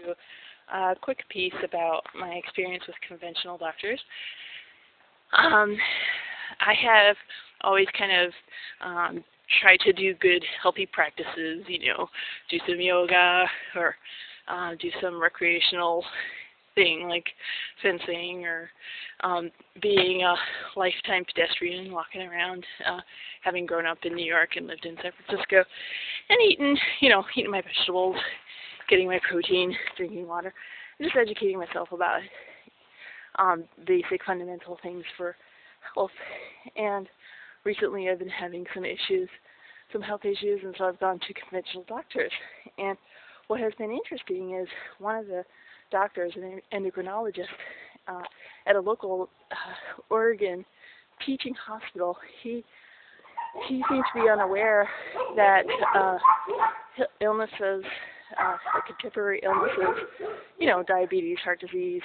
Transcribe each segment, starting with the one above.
do a quick piece about my experience with conventional doctors. I have always kind of tried to do good, healthy practices, do some yoga or do some recreational thing like fencing or being a lifetime pedestrian, walking around, having grown up in New York and lived in San Francisco, and eating my vegetables, getting my protein, drinking water, and just educating myself about basic fundamental things for health. And recently I've been having some health issues, and so I've gone to conventional doctors. And what has been interesting is one of the doctors, an endocrinologist at a local Oregon teaching hospital, he seems to be unaware that illnesses, contemporary illnesses, diabetes, heart disease,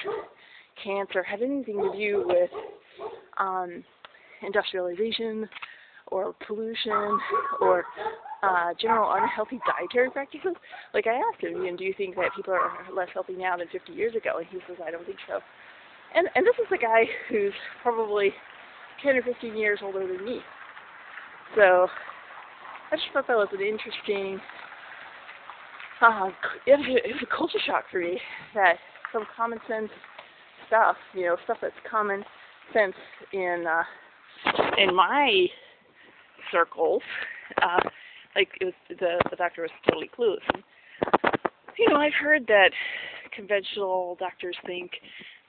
cancer, have anything to do with industrialization or pollution or general unhealthy dietary practices. Like, I asked him, do you think that people are less healthy now than 50 years ago? And he says, I don't think so. And this is a guy who's probably 10 or 15 years older than me. So I just thought that was an interesting, it was a culture shock for me that some common sense stuff, stuff that's common sense in my circles, like it was, the doctor was totally clueless. And, I've heard that conventional doctors think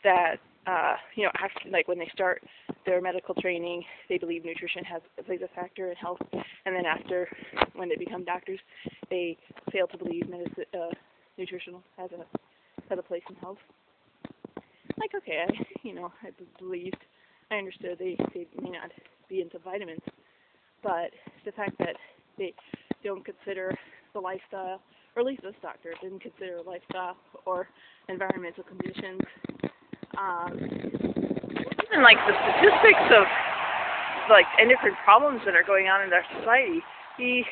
that, after, like when they start their medical training, they believe nutrition plays a factor in health, and then when they become doctors, they fail to believe nutritional has a place in health. Like, okay, I understood they may not be into vitamins, but the fact that they don't consider the lifestyle, or at least this doctor didn't consider lifestyle or environmental conditions, even like the statistics of like endocrine problems that are going on in our society, he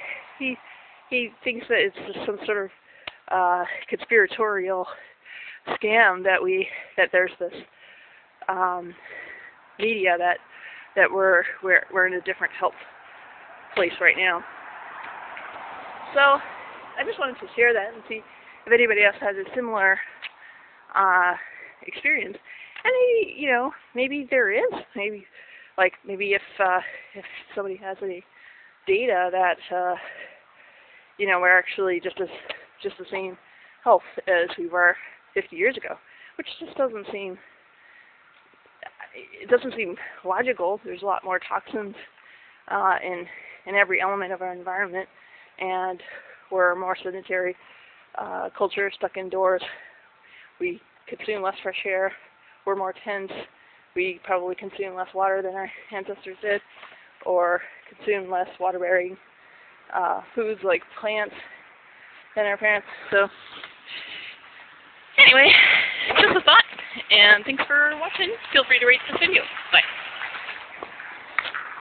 thinks that it's just some sort of conspiratorial scam that there's this media that we're in a different health place right now. So I just wanted to share that and see if anybody else has a similar experience. And maybe there is. Maybe if somebody has any data that we're actually just the same health as we were 50 years ago, which just doesn't seem logical. There's a lot more toxins in every element of our environment, and we're a more sedentary culture, stuck indoors. We consume less fresh air. We're more tense. We probably consume less water than our ancestors did, or consume less water-bearing foods like plants than our parents. So anyway, just a thought, and thanks for watching. Feel free to rate this video. Bye.